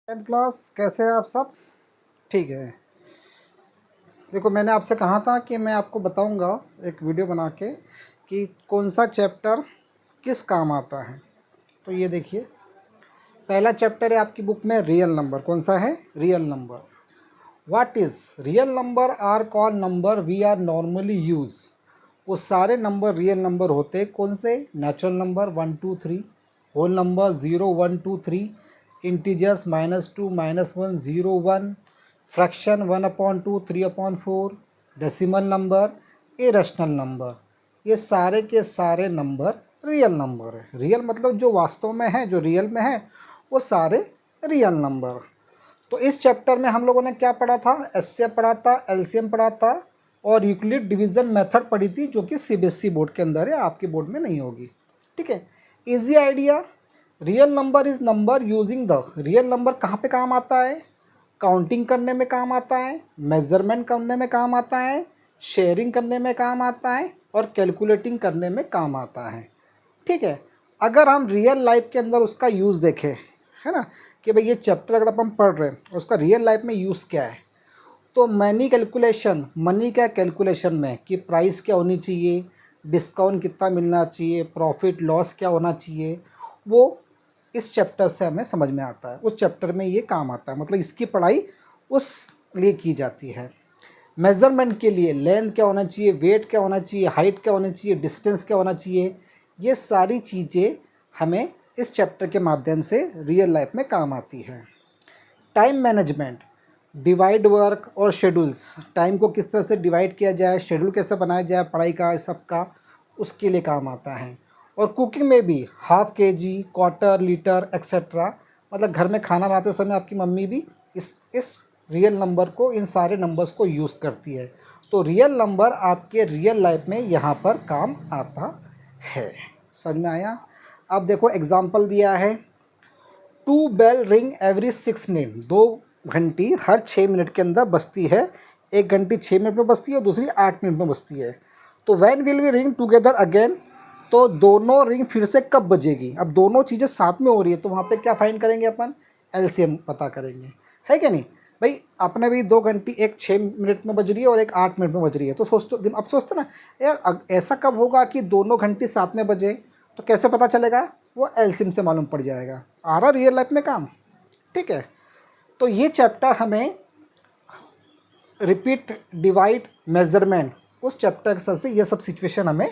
Tenth class कैसे हैं आप सब? ठीक है। देखो, मैंने आपसे कहा था कि मैं आपको बताऊंगा एक वीडियो बना के कि कौन सा चैप्टर किस काम आता है। तो ये देखिए, पहला चैप्टर है आपकी बुक में रियल नंबर। कौन सा है? Real number. What is real number are call number we are normally use. वो सारे नंबर रियल नंबर होते हैं। कौन से? Natural number 1 2 3, whole number 0 1 2 3, integers -2 -1 0 1, fraction 1/2 3/4, decimal number, irrational number. ये सारे के सारे नंबर रियल नंबर है। रियल मतलब जो वास्तव में है, जो रियल में है, वो सारे रियल नंबर। तो इस चैप्टर में हम लोगों ने क्या पढ़ा था? एससीएफ पढ़ा था, एलसीएम पढ़ा था और यूक्लिड डिवीजन मेथड पढ़ी थी, जो कि सीबीएसई बोर्ड के अंदर है, आपके बोर्ड में नहीं होगी। ठीक है। Easy idea. Real number is number using the. Real number कहाँ पे काम आता है? काउंटिंग करने में काम आता है, मेजरमेंट करने में काम आता है, शेयरिंग करने में काम आता है और कैलकुलेटिंग करने में काम आता है। ठीक है। अगर हम रियल लाइफ के अंदर उसका यूज़ देखें, है ना, कि भाई ये चैप्टर अगर अपन पढ़ रहे हैं उसका रियल लाइफ में यूज़ क्या है, तो मनी कैलकुलेशन, मनी का कैलकुलेशन में कि प्राइस क्या होनी चाहिए, डिस्काउंट कितना मिलना चाहिए, प्रॉफिट लॉस क्या होना चाहिए, वो इस चैप्टर से हमें समझ में आता है। उस चैप्टर में ये काम आता है, मतलब इसकी पढ़ाई उस लिए की जाती है। मेज़रमेंट के लिए लेंथ क्या होना चाहिए, वेट क्या होना चाहिए, हाइट क्या होना चाहिए, डिस्टेंस क्या होना चाहिए, ये सारी चीज़ें हमें इस चैप्टर के माध्यम से रियल लाइफ में काम आती है। टाइम मैनेजमेंट, डिवाइड वर्क और शेड्यूल्स, टाइम को किस तरह से डिवाइड किया जाए, शेड्यूल कैसे बनाया जाए पढ़ाई का, इस सब का, उसके लिए काम आता है। और कुकिंग में भी half KG, quarter, litre etcetera, मतलब घर में खाना बनाते समय आपकी मम्मी भी इस रियल नंबर को, इन सारे नंबर्स को यूज़ करती है। तो रियल नंबर आपके रियल लाइफ में यहाँ पर काम आता है। समझ में आया? अब देखो एग्जाम्पल दिया है, 2 बेल रिंग एवरी 6 मिनट। 2 घंटी हर 6 मिनट के अंदर बजती है। एक घंटी 6 मिनट में बजती है और दूसरी 8 मिनट में बजती है। तो when will we ring together again, तो दोनों रिंग फिर से कब बजेगी? अब दोनों चीज़ें साथ में हो रही है, तो वहाँ पे क्या फाइंड करेंगे अपन? एलसीएम पता करेंगे, है क्या नहीं भाई? आपने भी 2 घंटी, एक 6 मिनट में बज रही है और एक 8 मिनट में बज रही है, तो सोचते, अब सोचते ना यार ऐसा कब होगा कि दोनों घंटी साथ में बजे, तो कैसे पता चलेगा? वो एलसीएम से मालूम पड़ जाएगा। आ रहा रियल लाइफ में काम। ठीक है। तो ये चैप्टर हमें रिपीट, डिवाइड, मेजरमेंट, उस चैप्टर से ये सब सिचुएशन हमें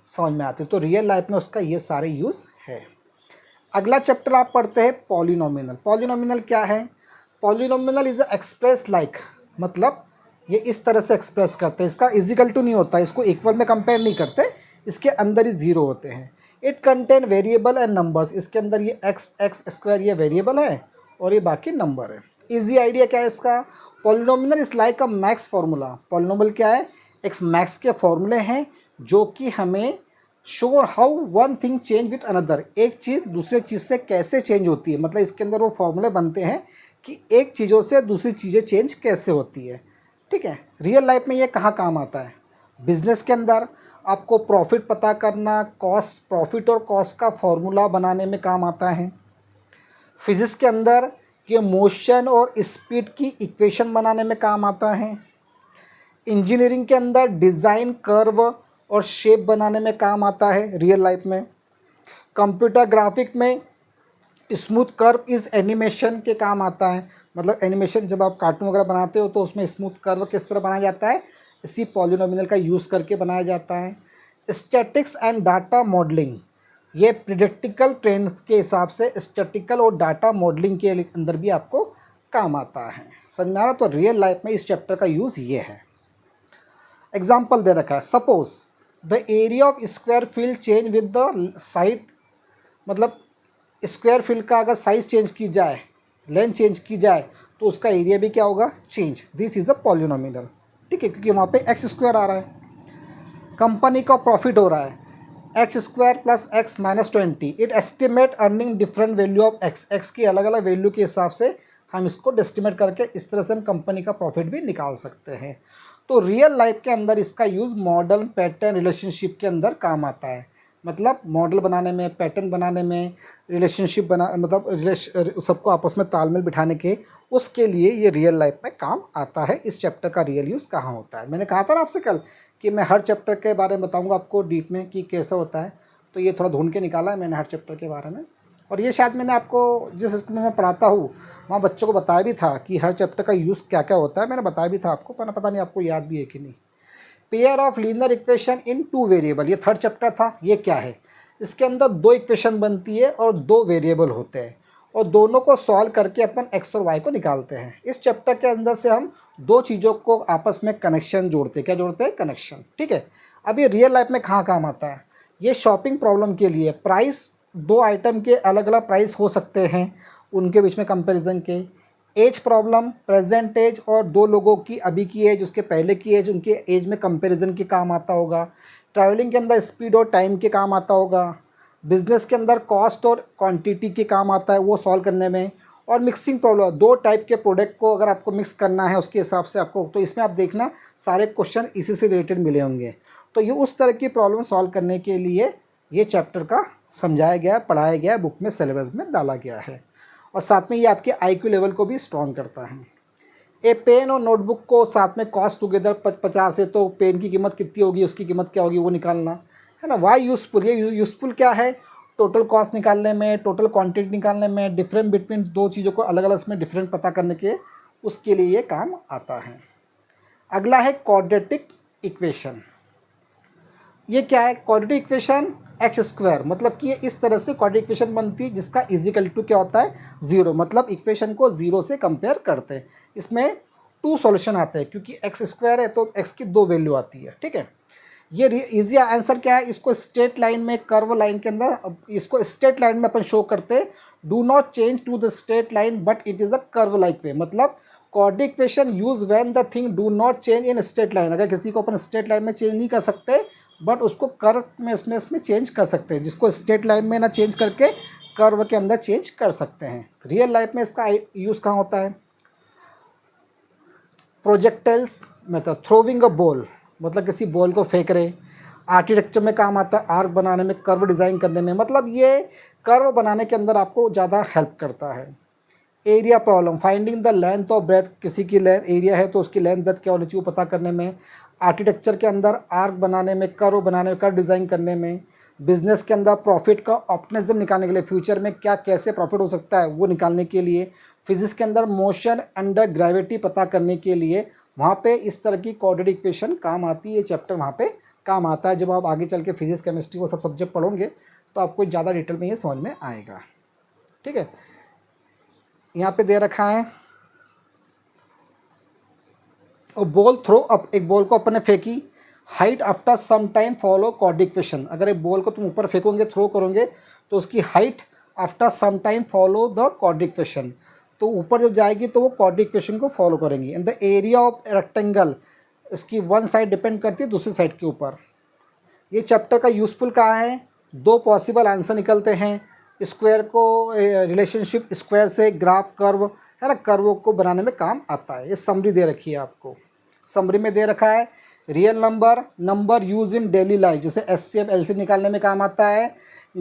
समझ में आती है। तो रियल लाइफ में उसका ये सारे यूज़ है। अगला चैप्टर आप पढ़ते हैं पॉलिनोमिनल। पॉलिनोमिनल क्या है? पॉलिनोमिनल इज एक्सप्रेस लाइक, मतलब ये इस तरह से एक्सप्रेस करते हैं, इसका इजिकल टू नहीं होता, इसको इक्वल में कंपेयर नहीं करते, इसके अंदर ही जीरो होते हैं। It contain variable and numbers, इसके अंदर ये एक्स स्क्वायर ये वेरिएबल है और ये बाकी नंबर है। इजी आइडिया क्या है इसका? Polynomial is like a max formula. Polynomial क्या है? एक मैक्स के फॉर्मूले हैं जो कि हमें शोर how one thing change with another, एक चीज़ दूसरे चीज़ से कैसे चेंज होती है, मतलब इसके अंदर वो फॉर्मूले बनते हैं कि एक चीज़ों से दूसरी चीज़ें चेंज कैसे होती है। ठीक है। रियल लाइफ में ये कहाँ काम आता है? बिजनेस के अंदर आपको प्रॉफिट पता करना, कॉस्ट, प्रॉफिट और कॉस्ट का फॉर्मूला बनाने में काम आता है। फिजिक्स के अंदर ये मोशन और स्पीड की इक्वेशन बनाने में काम आता है। इंजीनियरिंग के अंदर डिज़ाइन, कर्व और शेप बनाने में काम आता है रियल लाइफ में। कंप्यूटर ग्राफिक में स्मूथ कर्व इज़ एनिमेशन के काम आता है, मतलब एनिमेशन जब आप कार्टून वगैरह बनाते हो तो उसमें स्मूथ कर्व किस तरह बनाया जाता है, इसी पॉलिनोमिनल का यूज़ करके बनाया जाता है। स्टैटिक्स एंड डाटा मॉडलिंग, ये प्रिडिक्टिकल ट्रेंड के हिसाब से स्टैटिकल और डाटा मॉडलिंग के अंदर भी आपको काम आता है। समझ में आ रहा? तो रियल लाइफ में इस चैप्टर का यूज़ ये है। एग्जाम्पल दे रखा है, suppose the area of square field change with the side, मतलब स्क्वायर फील्ड का अगर साइज चेंज की जाए, लेंथ चेंज की जाए, तो उसका एरिया भी क्या होगा? Change. This is the polynomial. ठीक है, क्योंकि वहाँ पे एक्स स्क्वायर आ रहा है। कंपनी का प्रॉफिट हो रहा है x square plus x -20, it estimate earning different value of x, x की अलग अलग वैल्यू के हिसाब से हम इसको एस्टिमेट करके इस तरह से हम कंपनी का प्रॉफिट भी निकाल सकते हैं। तो रियल लाइफ के अंदर इसका यूज़ मॉडल, पैटर्न, रिलेशनशिप के अंदर काम आता है। मतलब मॉडल बनाने में, पैटर्न बनाने में, रिलेशनशिप बना मतलब सबको आपस में तालमेल बिठाने के, उसके लिए ये रियल लाइफ में काम आता है। इस चैप्टर का रियल यूज़ कहाँ होता है। मैंने कहा था ना आपसे कल कि मैं हर चैप्टर के बारे में बताऊँगा आपको डीप में कि कैसा होता है, तो ये थोड़ा ढूंढ के निकाला है मैंने हर चैप्टर के बारे में। और ये शायद मैंने आपको जिस स्कूल में मैं पढ़ाता हूँ वहाँ बच्चों को बताया भी था कि हर चैप्टर का यूज़ क्या क्या होता है, मैंने बताया भी था आपको, पर पता नहीं आपको याद भी है कि नहीं। Pair of linear equation in two variable, ये थर्ड चैप्टर था। ये क्या है, इसके अंदर दो इक्वेशन बनती है और दो वेरिएबल होते हैं और दोनों को सॉल्व करके अपन एक्स और वाई को निकालते हैं। इस चैप्टर के अंदर से हम दो चीज़ों को आपस में कनेक्शन जोड़ते हैं। क्या जोड़ते हैं? कनेक्शन। ठीक है। अब ये रियल लाइफ में कहाँ काम आता है? ये शॉपिंग प्रॉब्लम के लिए प्राइस, दो आइटम के अलग अलग प्राइस हो सकते हैं, उनके बीच में कंपैरिजन के। एज प्रॉब्लम, प्रेजेंट एज और दो लोगों की अभी की एज, उसके पहले की एज, उनके एज में कंपैरिजन के काम आता होगा। ट्रैवलिंग के अंदर स्पीड और टाइम के काम आता होगा। बिजनेस के अंदर कॉस्ट और क्वांटिटी के काम आता है वो सॉल्व करने में। और मिक्सिंग प्रॉब्लम, दो टाइप के प्रोडक्ट को अगर आपको मिक्स करना है उसके हिसाब से आपको, तो इसमें आप देखना सारे क्वेश्चन इसी से रिलेटेड मिले होंगे। तो ये उस तरह की प्रॉब्लम सॉल्व करने के लिए ये चैप्टर का समझाया गया, पढ़ाया गया, बुक में सिलेबस में डाला गया है। और साथ में ये आपके आईक्यू लेवल को भी स्ट्रॉन्ग करता है। ए पेन और नोटबुक को साथ में कॉस्ट टुगेदर 50 है, तो पेन की कीमत कितनी होगी, उसकी कीमत क्या होगी वो निकालना है ना। वाई यूज़फुल, ये यूज़फुल क्या है? टोटल कॉस्ट निकालने में, टोटल क्वांटिटी निकालने में, डिफरेंट बिटवीन दो चीज़ों को अलग अलग इसमें डिफरेंट पता करने के, उसके लिए ये काम आता है। अगला है क्वाड्रेटिक इक्वेशन। ये क्या है? क्वाड्रेटिक इक्वेशन एक्स स्क्वायर, मतलब कि ये इस तरह से क्वाड्रेटिक इक्वेशन बनती है जिसका इजिकल टू क्या होता है? ज़ीरो, मतलब इक्वेशन को ज़ीरो से कंपेयर करते हैं। इसमें टू सॉल्यूशन आते हैं क्योंकि एक्स स्क्वायर है तो एक्स की दो वैल्यू आती है। ठीक है। ये इजी आंसर क्या है? इसको स्ट्रेट लाइन में, कर्व लाइन के अंदर, इसको स्ट्रेट लाइन में अपन शो करते हैं। Do not change to the straight line but it is a curve like way, मतलब quadratic equation use when the thing do not change in straight line. अगर किसी को अपन स्ट्रेट लाइन में change नहीं कर सकते बट उसको कर्व में उसमें चेंज कर सकते हैं, जिसको स्ट्रेट लाइन में ना चेंज करके कर्व के अंदर चेंज कर सकते हैं। रियल लाइफ में इसका यूज़ कहाँ होता है? Projectiles method, throwing a ball, मतलब किसी बॉल को फेंक रहे। आर्किटेक्चर में काम आता है, आर्क बनाने में, कर्व डिज़ाइन करने में, मतलब ये कर्व बनाने के अंदर आपको ज़्यादा हेल्प करता है। Area problem, finding the length of breadth, किसी की लेंथ एरिया है तो उसकी लेंथ ब्रेथ क्या होनी चाहिए वो पता करने में। आर्किटेक्चर के अंदर आर्क बनाने में, कर्व बनाने में, कर्व डिज़ाइन करने में। बिजनेस के अंदर प्रॉफिट का ऑप्टिमिज्म निकालने के लिए, फ्यूचर में क्या कैसे प्रॉफिट हो सकता है वो निकालने के लिए। फिजिक्स के अंदर मोशन अंडर ग्रेविटी पता करने के लिए, वहाँ पे इस तरह की क्वाड्रेटिक इक्वेशन काम आती है। ये चैप्टर वहाँ पे काम आता है। जब आप आगे चल के फिजिक्स, केमिस्ट्री वो सब सब्जेक्ट पढ़ोगे तो आपको ज़्यादा डिटेल में ये समझ में आएगा। ठीक है। यहाँ पे दे रखा है और बॉल थ्रो अप, एक बॉल को अपन ने फेंकी, height after some time follow quadratic equation. अगर एक बॉल को तुम ऊपर फेंकोगे, थ्रो करोगे तो उसकी height after some time follow the quadratic equation, तो ऊपर जब जाएगी तो वो क्वाड्रेटिक इक्वेशन को फॉलो करेंगी। And the area of rectangle, इसकी वन साइड डिपेंड करती है दूसरी साइड के ऊपर। ये चैप्टर का यूज़फुल कहाँ है? दो पॉसिबल आंसर निकलते हैं। स्क्वायर को, रिलेशनशिप स्क्वायर से ग्राफ, कर्व है ना, कर्व को बनाने में काम आता है। ये समरी दे रखी है आपको। समरी में दे रखा है real number, number use in daily life, जैसे एचसीएफ एलसीएम निकालने में काम आता है,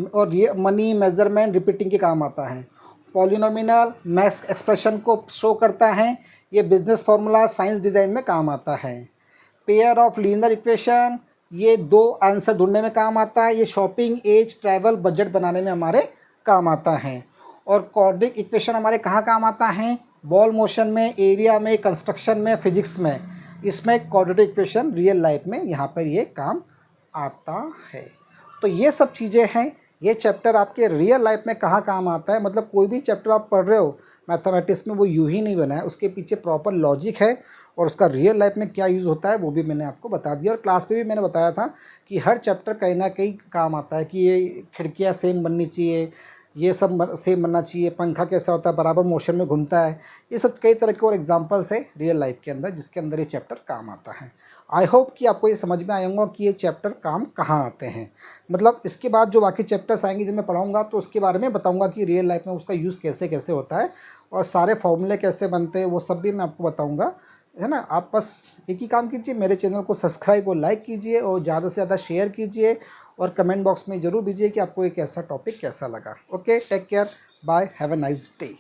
और ये मनी, मेजरमेंट, रिपीटिंग के काम आता है। पॉलिनोमिनल मैथ्स एक्सप्रेशन को शो करता है। ये बिजनेस फार्मूला, साइंस डिज़ाइन में काम आता है। पेयर ऑफ लीनियर इक्वेशन, ये दो आंसर ढूंढने में काम आता है। ये शॉपिंग, एज, ट्रैवल, बजट बनाने में हमारे काम आता है। और क्वाड्रेटिक इक्वेशन हमारे कहाँ काम आता है? बॉल मोशन में, एरिया में, कंस्ट्रक्शन में, फिजिक्स में। इसमें क्वाड्रेटिक इक्वेशन रियल लाइफ में यहाँ पर ये काम आता है। तो ये सब चीज़ें हैं। ये चैप्टर आपके रियल लाइफ में कहाँ काम आता है, मतलब कोई भी चैप्टर आप पढ़ रहे हो मैथमेटिक्स में, वो यूँ ही नहीं बना है, उसके पीछे प्रॉपर लॉजिक है और उसका रियल लाइफ में क्या यूज़ होता है वो भी मैंने आपको बता दिया। और क्लास पे भी मैंने बताया था कि हर चैप्टर कहीं ना कहीं काम आता है, कि ये खिड़कियाँ सेम बननी चाहिए, ये सब सेम बनना चाहिए, पंखा कैसा होता है, बराबर मोशन में घूमता है। ये सब कई तरह के और एग्जांपल्स है रियल लाइफ के अंदर जिसके अंदर ये चैप्टर काम आता है। आई होप कि आपको ये समझ में आया होगा कि ये चैप्टर काम कहाँ आते हैं। मतलब इसके बाद जो बाकी चैप्टर्स आएंगे जब मैं पढ़ाऊँगा तो उसके बारे में बताऊँगा कि रियल लाइफ में उसका यूज़ कैसे कैसे होता है और सारे फॉर्मूले कैसे बनते हैं, वो सब भी मैं आपको बताऊँगा है ना। आप बस एक ही काम कीजिए, मेरे चैनल को सब्सक्राइब और लाइक कीजिए और ज़्यादा से ज़्यादा शेयर कीजिए और कमेंट बॉक्स में ज़रूर दीजिए कि आपको एक ऐसा टॉपिक कैसा लगा। Okay, take care, bye, have a nice day.